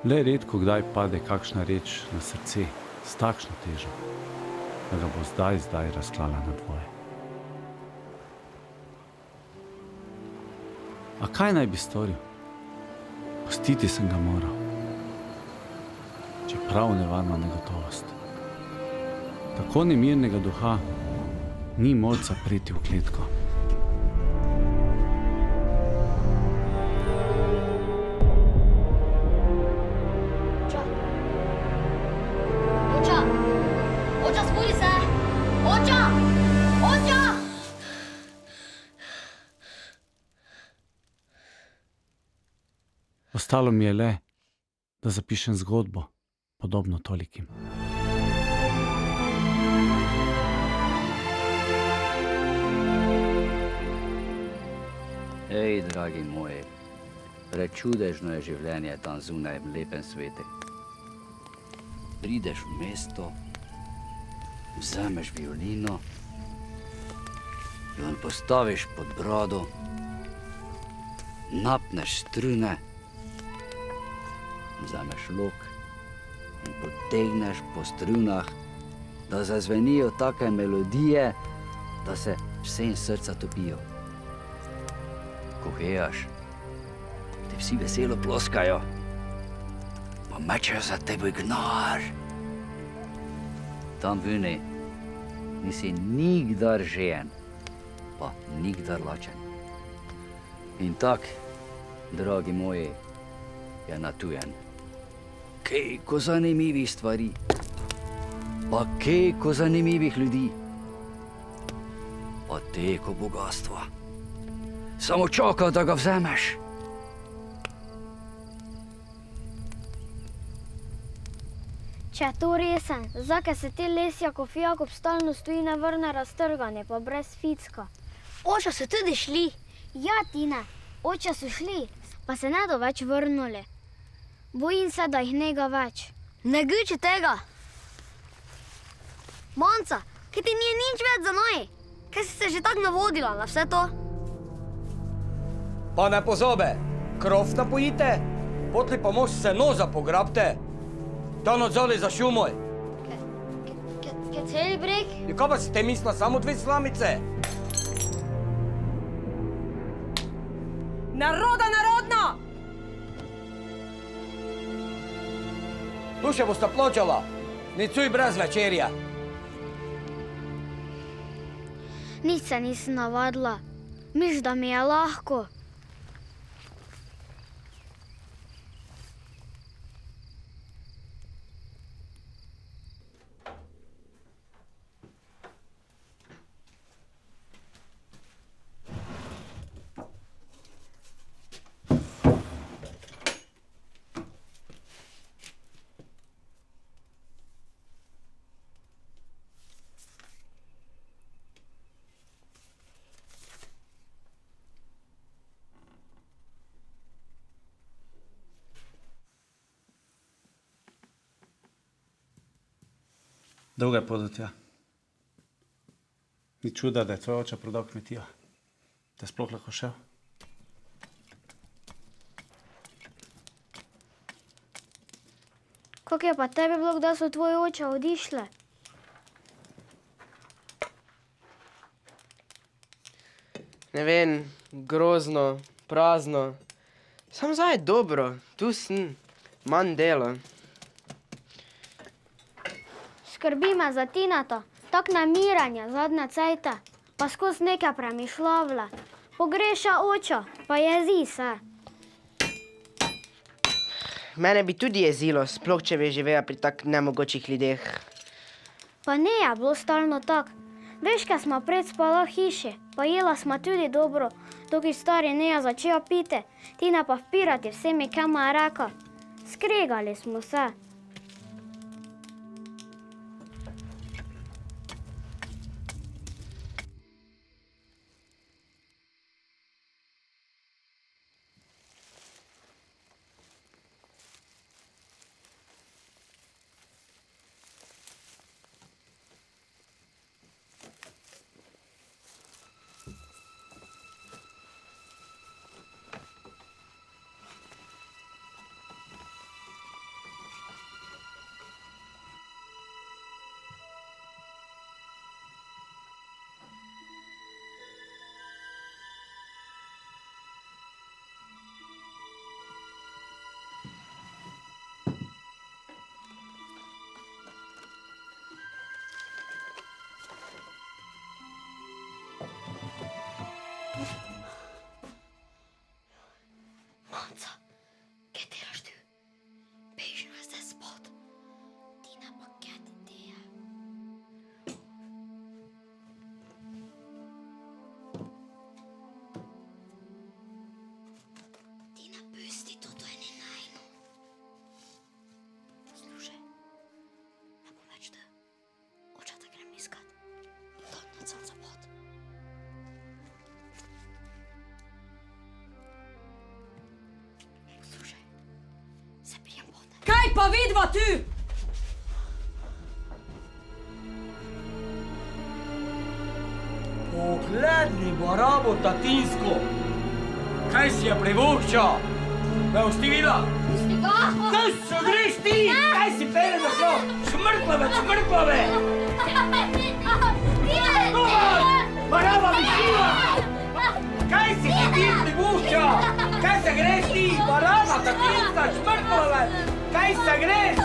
Le redko kdaj pade kakšna reč na srce s takšno težo, da ga bo zdaj razklala na dvoje. A kaj naj bi storil? Pustiti sem ga moral. Čeprav nevarna negotovost. Tako nemirnega duha ni moč zapreti v kletko. Ostalo mi je le, da zapišem zgodbo, podobno tolikim. Ej, dragi moji, prečudežno je življenje tam zunaj v lepem svetu. Prideš v mesto, vzameš violino, jo postaviš pod brado, napneš strune, vzameš lok in potegneš po strunah, da zazvenijo take melodije, da se vsem srca topijo. Ko hejaš, ti vsi veselo ploskajo, pa mečejo za teboj gnar. Tam vuni nisi nikdar žejen, pa nikdar lačen. In tak, dragi moji, je na tujen. Kejko zanimivih stvari, pa kejko zanimivih ljudi, pa teko bogatstva. Samo čaka, da ga vzameš. Če je to resen, zakaj se ti Lesjakov Jakob stalno stoji na vrne raztrganje, pa brez ficka? Oča so tudi šli. Ja, Tine, oče so šli, pa se ne do več vrnuli. Bojim se, da jih nega več. Ne guči tega. Manca, kaj ti nije nič več za naj? Kaj si se že tak navodila na vse to? Pa ne pozobe, krov napojite, potli pa mož se noza pograbte. Ta nadzoli za šumoj. Kaj celi breg? In kaj pa si te misla samo dve slamice? Narodno! Tu še bosta pločala, nicuj brez večerja. Nič se nisem navadila. Miš, da mi je lahko. Dolga je pot do tja. Ni čuda, da je tvoj oče prodal kmetijo. Da je sploh lahko šel. Kako je pa tebi bilo, da so tvoji oče odišle? Ne vem, grozno, prazno. Sam zdaj je dobro, tu sem, manj delo. Skrbi me za Tinato, tak namiranja zadnja cajta, pa skozi nekaj premišljavlja. Pogreša oča, pa jezi se. Mene bi tudi jezilo, sploh če bi živela pri tak nemogočih ljudeh. Pa ne je bilo stalno tak. Veš, kaj smo pred spala v hiši, pa jela smo tudi dobro, dokaj stari ne je začela piti, Tina pa vpirati vsemi, kaj mu je rekel. Skregali smo se. pa vidva tu? Pogledni barabo tatinsko. Kaj si je privošča? Me boš ti videla? Kaj se greš ti? Kaj si pere za šlo? Šmrklave! Baraba mi šila! Kaj si ti privošča? Kaj se greš ti? Baraba tatinska, šmrklave! Kaj se greš?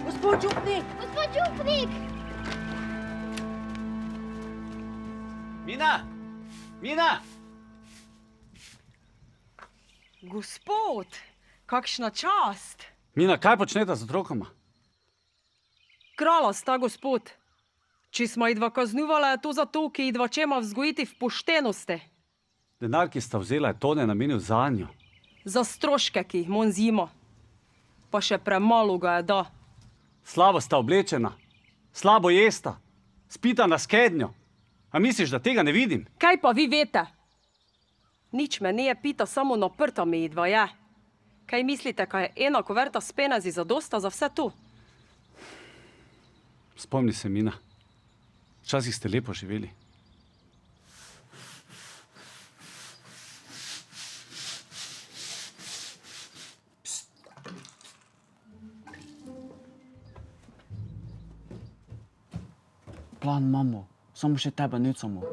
Gospod župnik! Mina! Gospod, kakšna čast! Mina, kaj počneta z otrokoma? Krala sta, gospod. Če smo idva kaznuvala, je to zato, ki idva čema vzgojiti v poštenosti. Denar, ki sta vzela, je to ne namenil zanjo. Za stroške, ki jih mon zimo. Pa še premalo ga je da. Slabo sta oblečena, slabo jesta, spita na skednjo. A misliš, da tega ne vidim? Kaj pa vi veste? Nič me nije pita, samo naprta mi idva je. Kaj mislite, kaj je ena kuverta s penezi zadosta za vse to? Spomni se, Mina. Včasih ste lepo živeli. Plan imamo, samo še tebe necamo.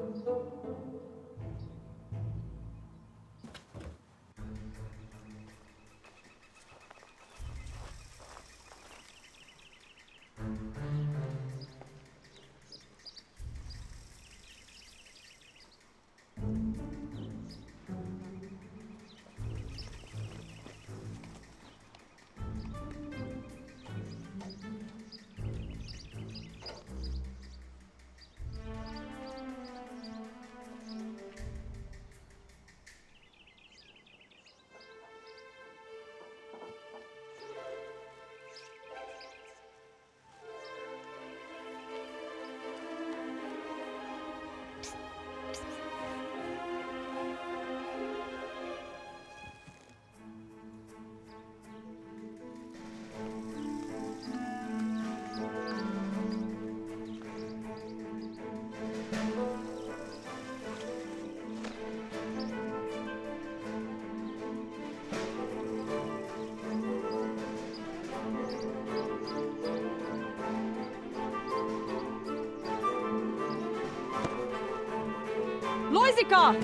Lojzika!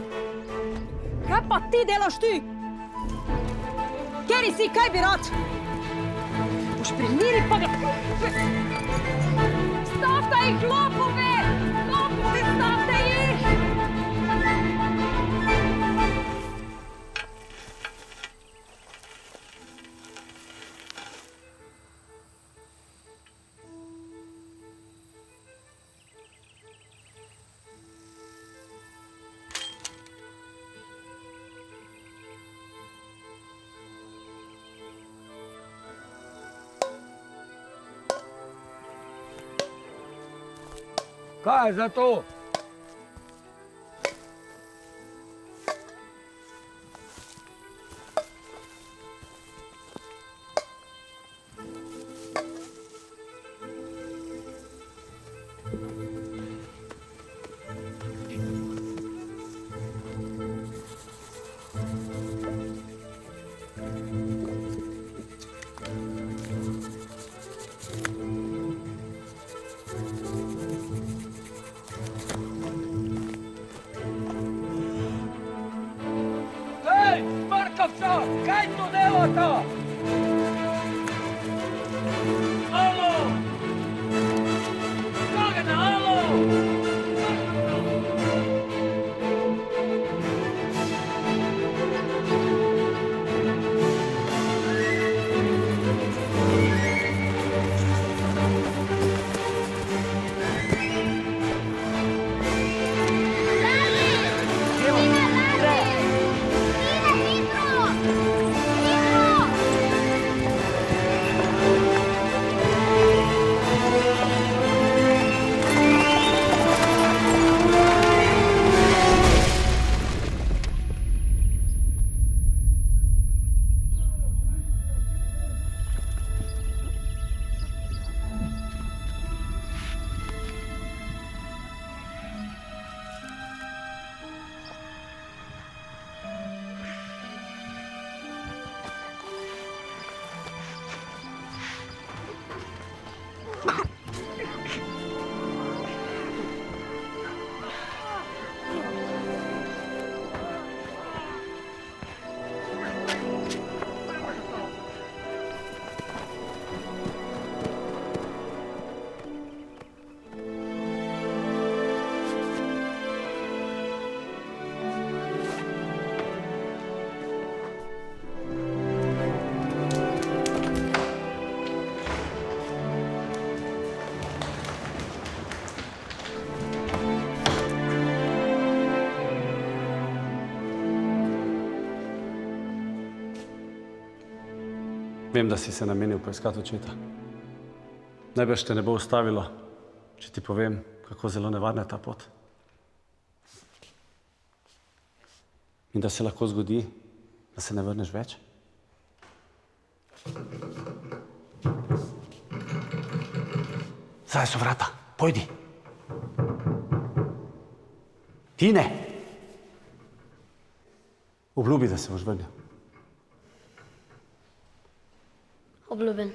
Kaj pa ti delaš tu? Kjeri si, kaj bi rad? Boš pri miri pa ga... Stavte jih, lopove! Lopovi, stavte jih! Kaj je za to? Vem, da si se namenil poiskati očeta. Najbrž te ne bo ustavilo, če ti povem, kako zelo nevarna je ta pot. In da se lahko zgodi, da se ne vrneš več. Zdaj so vrata, pojdi. Tine! Obljubi, da se boš vrnil. Obljubim.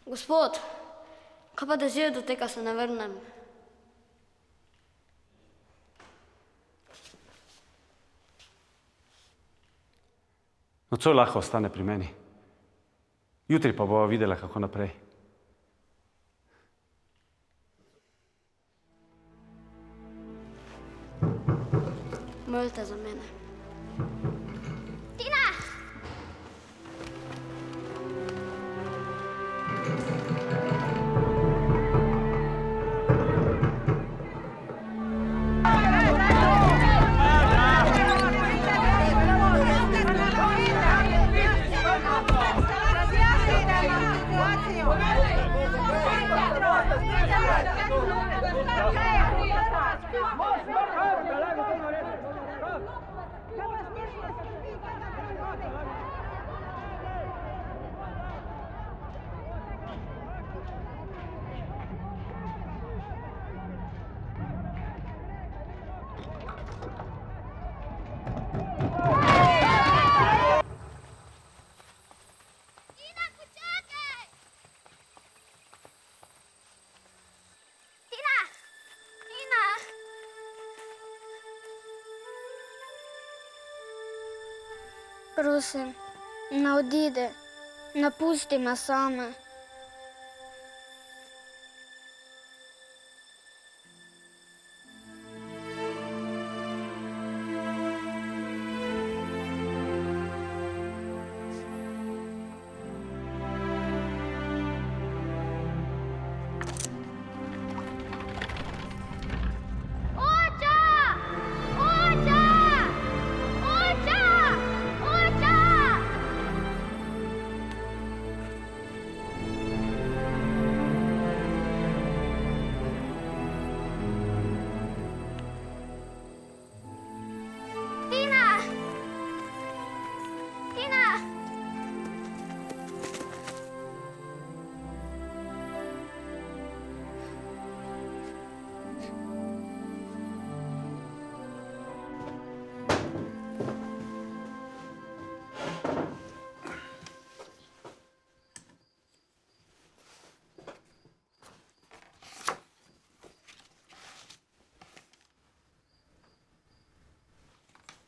Gospod, kaj pa da že do tega se ne vrnem? Nocoj lahko ostane pri meni. Jutri pa bova videla, kako naprej. Molite za mene. Tina! Prosim, ne odide, ne pusti me same.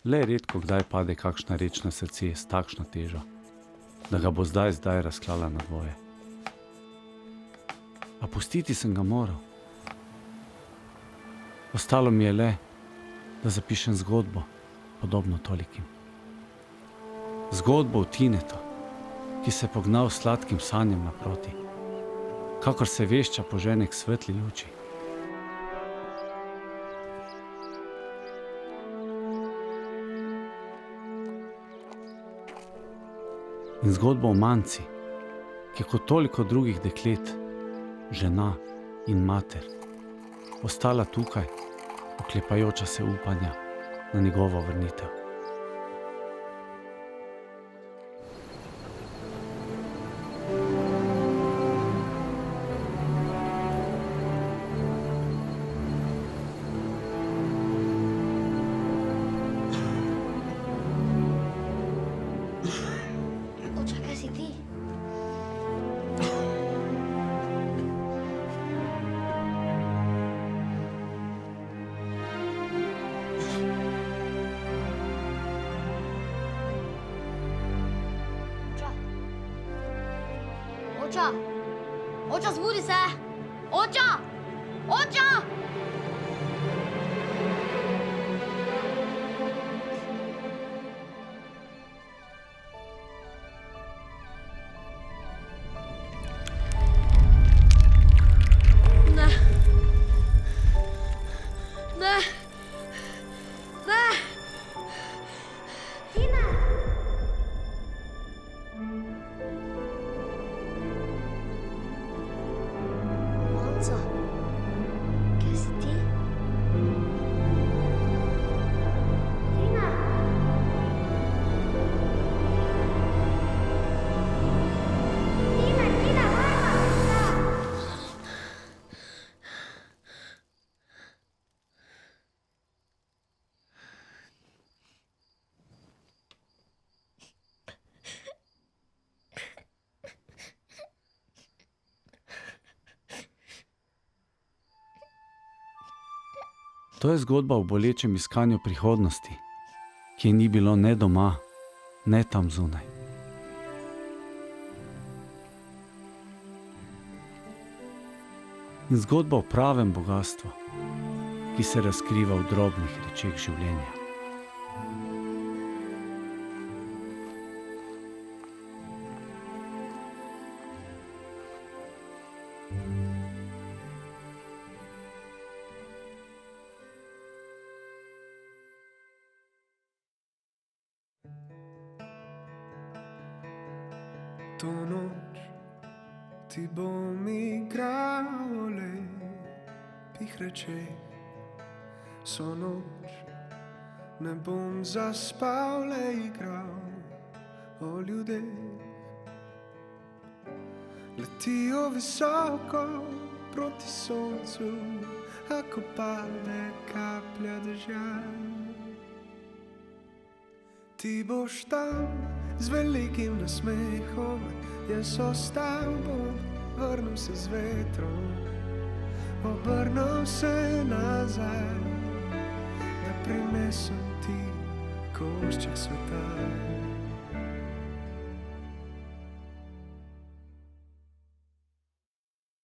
Le redko kdaj pade kakšna reč na srce s takšno težo, da ga bo zdaj razklala na dvoje. A pustiti sem ga moral. Ostalo mi je le, da zapišem zgodbo, podobno tolikim. Zgodbo o Tinetu, ki se je pognal s sladkim sanjem naproti, kakor se vešča požene k svetli luči. In zgodbo o Manci, ki je kot toliko drugih deklet, žena in mater, ostala tukaj, oklepajoča se upanja na njegovo vrnitev. Oče, kaj si ti? Oča! Oča, zbudi se! Oča! Oča! Ne. Ne. Ne. To je zgodba o bolečem iskanju prihodnosti, ki je ni bilo ne doma, ne tam zunaj. In zgodba o pravem bogastvu, ki se razkriva v drobnih rečeh življenja. To noč ti bom igral o lepih rečeh, so noč ne bom zaspal, le igral o ljudeh. Letijo visoko proti soncu, ako pade kaplja dežja. Ti boš tam z velikim nasmehom, jaz ostal bom, vrnem se z vetrom, obrnem se nazaj, da prinesem ti košček sveta.